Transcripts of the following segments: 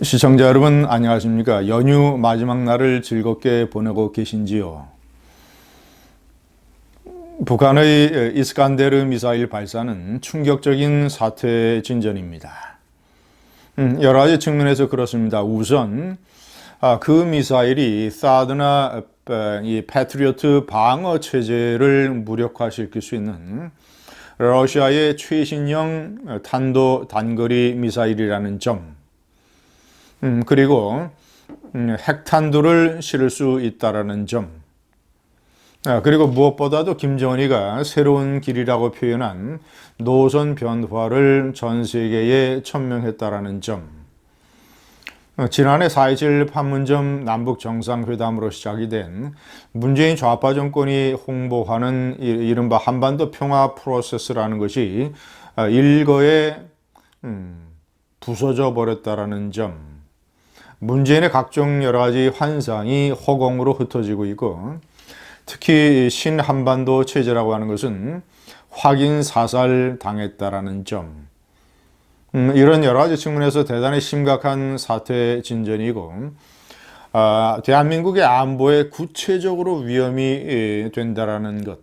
시청자 여러분 안녕하십니까? 연휴 마지막 날을 즐겁게 보내고 계신지요? 북한의 이스칸데르 미사일 발사는 충격적인 사태 진전입니다. 여러 가지 측면에서 그렇습니다. 우선 그 미사일이 사드나 이 패트리어트 방어 체제를 무력화시킬 수 있는 러시아의 최신형 탄도 단거리 미사일이라는 점, 그리고 핵탄두를 실을 수 있다라는 점, 그리고 무엇보다도 김정은이가 새로운 길이라고 표현한 노선 변화를 전 세계에 천명했다라는 점, 지난해 4.27 판문점 남북 정상회담으로 시작이 된 문재인 좌파 정권이 홍보하는 이른바 한반도 평화 프로세스라는 것이 일거에 부서져 버렸다라는 점, 문재인의 각종 여러 가지 환상이 허공으로 흩어지고 있고, 특히 신한반도 체제라고 하는 것은 확인 사살 당했다라는 점, 이런 여러 가지 측면에서 대단히 심각한 사태 진전이고, 대한민국의 안보에 구체적으로 위험이 된다라는 것,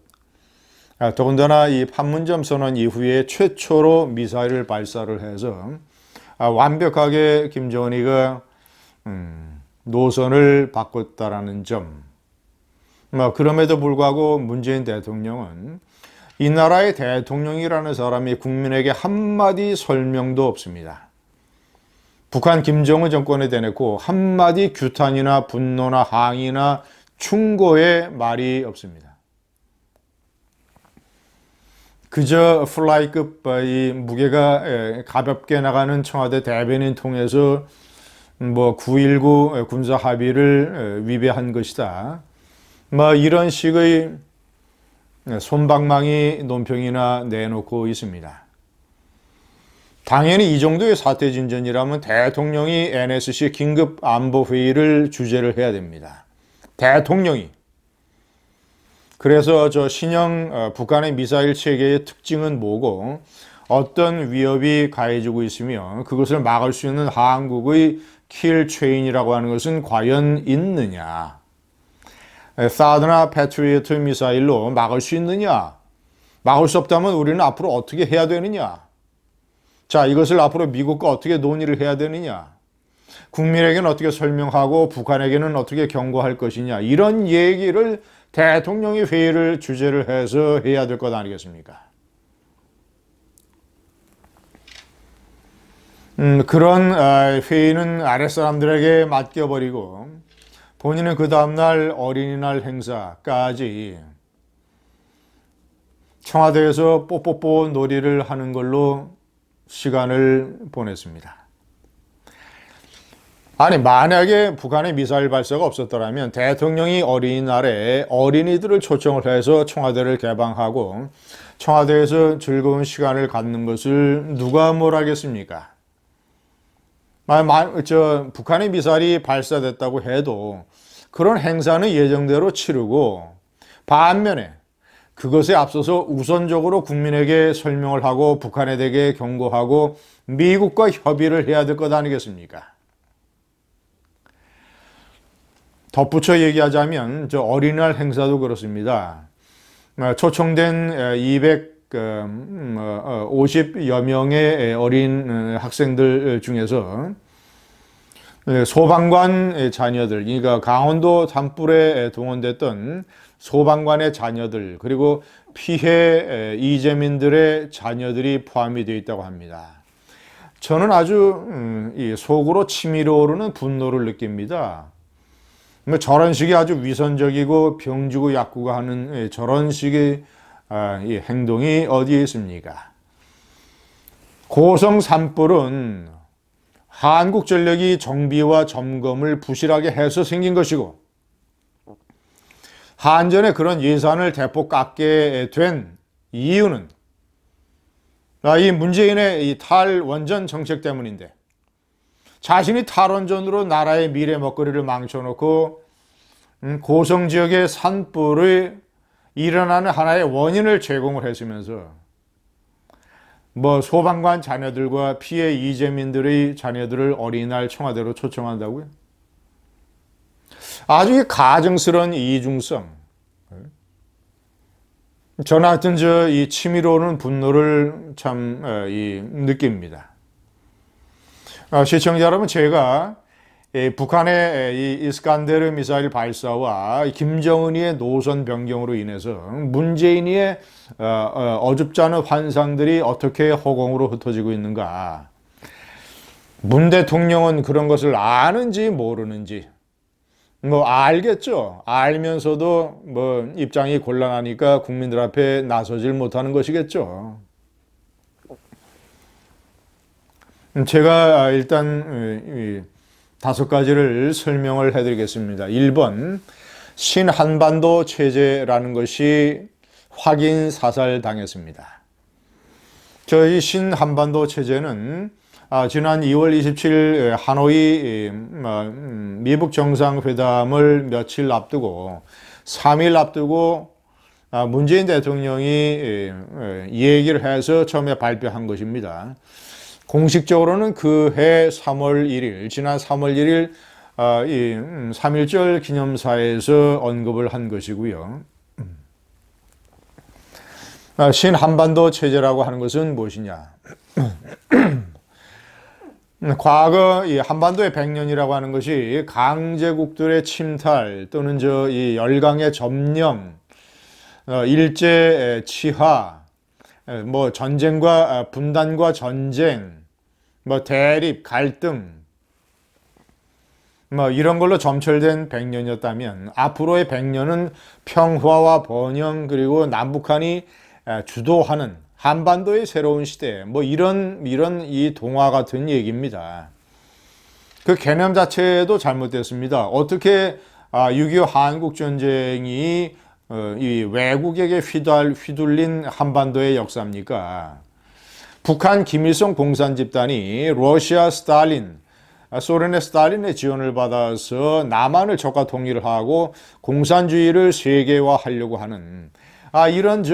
더군다나 이 판문점 선언 이후에 최초로 미사일을 발사를 해서 완벽하게 김정은이가 노선을 바꿨다라는 점, 그럼에도 불구하고 문재인 대통령은 이 나라의 대통령이라는 사람이 국민에게 한마디 설명도 없습니다. 북한 김정은 정권에 대놓고 한마디 규탄이나 분노나 항의나 충고의 말이 없습니다. 그저 플라이급 이 무게가 가볍게 나가는 청와대 대변인 통해서 9.19 군사 합의를 위배한 것이다, 이런 식의 솜방망이 논평이나 내놓고 있습니다. 당연히 이 정도의 사태 진전이라면 대통령이 NSC 긴급 안보회의를 주재를 해야 됩니다. 대통령이. 그래서 저 신형 북한의 미사일 체계의 특징은 뭐고, 어떤 위협이 가해지고 있으며 그것을 막을 수 있는 한국의 킬체인이라고 하는 것은 과연 있느냐, 사드나 패트리어트 미사일로 막을 수 있느냐, 막을 수 없다면 우리는 앞으로 어떻게 해야 되느냐, 자, 이것을 앞으로 미국과 어떻게 논의를 해야 되느냐, 국민에게는 어떻게 설명하고 북한에게는 어떻게 경고할 것이냐, 이런 얘기를 대통령이 회의를 주재를 해서 해야 될 것 아니겠습니까? 그런 회의는 아랫사람들에게 맡겨버리고 본인은 그 다음날 어린이날 행사까지 청와대에서 뽀뽀뽀 놀이를 하는 걸로 시간을 보냈습니다. 아니, 만약에 북한의 미사일 발사가 없었더라면 대통령이 어린이날에 어린이들을 초청을 해서 청와대를 개방하고 청와대에서 즐거운 시간을 갖는 것을 누가 뭘 하겠습니까? 북한의 미사일이 발사됐다고 해도 그런 행사는 예정대로 치르고, 반면에 그것에 앞서서 우선적으로 국민에게 설명을 하고 북한에 대해 경고하고 미국과 협의를 해야 될 것 아니겠습니까? 덧붙여 얘기하자면 저 어린이날 행사도 그렇습니다. 초청된 250여 명의 어린 학생들 중에서 소방관 자녀들, 그러니까 강원도 산불에 동원됐던 소방관의 자녀들, 그리고 피해 이재민들의 자녀들이 포함이 되어 있다고 합니다. 저는 아주 속으로 치밀어 오르는 분노를 느낍니다. 저런 식의 아주 위선적이고 병주고 약구가 하는 저런 식의 행동이 어디에 있습니까? 고성 산불은 한국전력이 정비와 점검을 부실하게 해서 생긴 것이고, 한전에 그런 예산을 대폭 깎게 된 이유는 이 문재인의 이 탈원전 정책 때문인데, 자신이 탈원전으로 나라의 미래 먹거리를 망쳐놓고 고성 지역의 산불이 일어나는 하나의 원인을 제공을 했으면서 뭐 소방관 자녀들과 피해 이재민들의 자녀들을 어린이날 청와대로 초청한다고요? 아주 가증스러운 이중성. 저는 하여튼 이 치밀어오는 분노를 참 느낍니다. 시청자 여러분, 제가 북한의 이 이스칸데르 미사일 발사와 김정은이의 노선 변경으로 인해서 문재인이의 어줍지 않은 환상들이 어떻게 허공으로 흩어지고 있는가. 문 대통령은 그런 것을 아는지 모르는지. 뭐 알겠죠. 알면서도 뭐 입장이 곤란하니까 국민들 앞에 나서질 못하는 것이겠죠. 제가 일단 5가지를 설명을 해드리겠습니다. 1번, 신한반도 체제라는 것이 확인 사살당했습니다. 저희 신한반도 체제는 지난 2월 27일 하노이 미북 정상회담을 며칠 앞두고 3일 앞두고 문재인 대통령이 얘기를 해서 처음에 발표한 것입니다. 공식적으로는 그해 3월 1일, 지난 3월 1일 3.1절 기념사에서 언급을 한 것이고요. 신한반도 체제라고 하는 것은 무엇이냐? 과거 이 한반도의 100년이라고 하는 것이 강제국들의 침탈 또는 이 열강의 점령, 일제 치하, 뭐 전쟁과 분단과 전쟁, 뭐 대립, 갈등, 뭐 이런 걸로 점철된 100년이었다면 앞으로의 100년은 평화와 번영 그리고 남북한이 주도하는 한반도의 새로운 시대, 뭐 이런 이 동화 같은 얘기입니다. 그 개념 자체도 잘못됐습니다. 어떻게 6.25 한국 전쟁이 이 외국에게 휘둘린 한반도의 역사입니까? 북한 김일성 공산 집단이 러시아 스탈린, 소련의 스탈린의 지원을 받아서 남한을 적과 통일을 하고 공산주의를 세계화하려고 하는 이런 이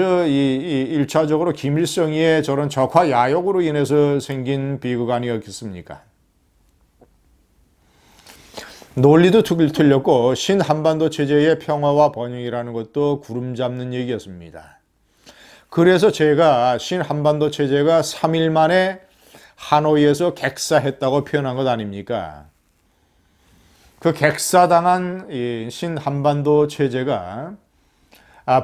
1차적으로 김일성의 저런 적화 야욕으로 인해서 생긴 비극 아니었겠습니까? 논리도 틀렸고 신한반도 체제의 평화와 번영이라는 것도 구름 잡는 얘기였습니다. 그래서 제가 신한반도 체제가 3일 만에 하노이에서 객사했다고 표현한 것 아닙니까? 그 객사당한 이 신한반도 체제가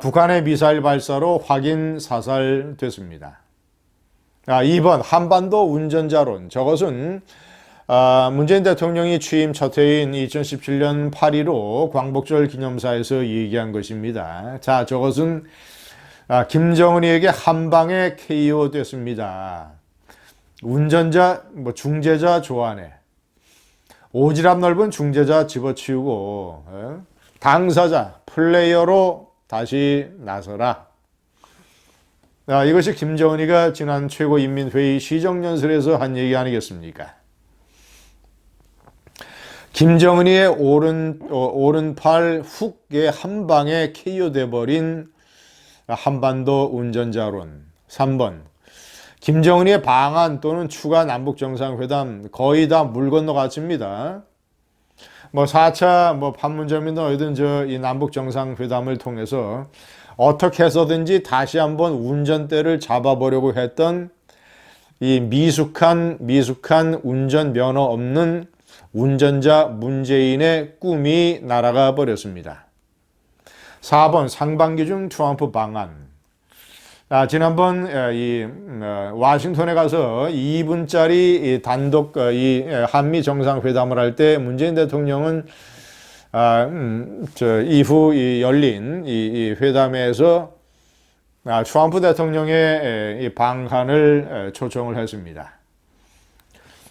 북한의 미사일 발사로 확인 사살됐습니다. 2번 한반도 운전자론. 저것은 문재인 대통령이 취임 첫 해인 2017년 8.15 광복절 기념사에서 얘기한 것입니다. 자, 저것은 김정은이에게 한 방에 KO 됐습니다. 운전자, 뭐 중재자 좋아하네. 오지랖 넓은 중재자 집어치우고 당사자, 플레이어로 다시 나서라. 이것이 김정은이가 지난 최고인민회의 시정연설에서 한 얘기 아니겠습니까? 김정은이의 오른팔 훅에 한 방에 KO 돼버린 한반도 운전자론. 3번. 김정은이의 방한 또는 추가 남북정상회담 거의 다 물 건너갔습니다. 뭐 4차 판문점이든 어디든 이 남북정상회담을 통해서 어떻게 해서든지 다시 한번 운전대를 잡아보려고 했던 이 미숙한 운전 면허 없는 운전자 문재인의 꿈이 날아가 버렸습니다. 4번 상반기 중 트럼프 방한. 지난번 워싱턴에 가서 2분짜리 단독 한미 정상회담을 할 때 문재인 대통령은 이후 열린 이 회담에서 트럼프 대통령의 이 방한을 초청을 했습니다.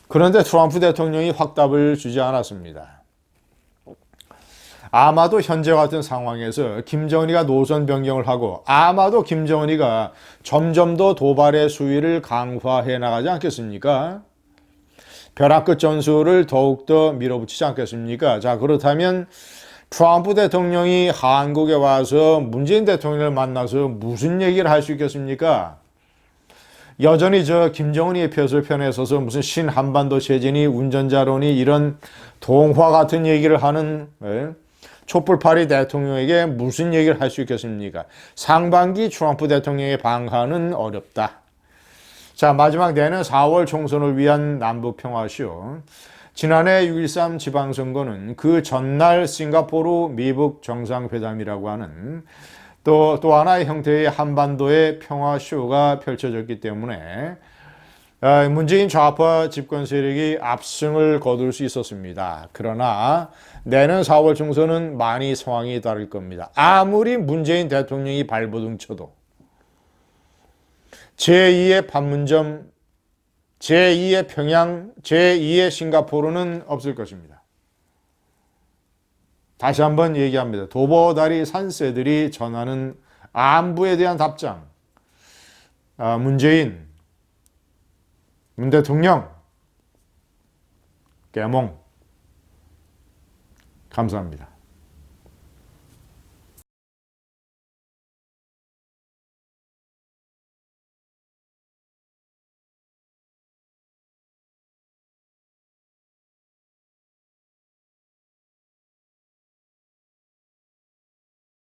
그런데 트럼프 대통령이 확답을 주지 않았습니다. 아마도 현재 같은 상황에서 김정은이가 노선 변경을 하고 아마도 김정은이가 점점 더 도발의 수위를 강화해 나가지 않겠습니까? 벼락끝 전술을 더욱더 밀어붙이지 않겠습니까? 자, 그렇다면 트럼프 대통령이 한국에 와서 문재인 대통령을 만나서 무슨 얘기를 할 수 있겠습니까? 여전히 김정은이 편에 서서 무슨 신한반도 체제니 운전자론이 이런 동화 같은 얘기를 하는 촛불파리 대통령에게 무슨 얘기를 할 수 있겠습니까? 상반기 트럼프 대통령의 방한은 어렵다. 자, 마지막 내년 4월 총선을 위한 남북평화쇼. 지난해 6.13 지방선거는 그 전날 싱가포르 미북 정상회담이라고 하는 또 하나의 형태의 한반도의 평화쇼가 펼쳐졌기 때문에 문재인 좌파 집권 세력이 압승을 거둘 수 있었습니다. 그러나 내년 4월 총선은 많이 상황이 다를 겁니다. 아무리 문재인 대통령이 발버둥 쳐도 제2의 판문점, 제2의 평양, 제2의 싱가포르는 없을 것입니다. 다시 한번 얘기합니다. 도보다리 산새들이 전하는 안부에 대한 답장. 문재인, 문 대통령, 깨몽. 감사합니다.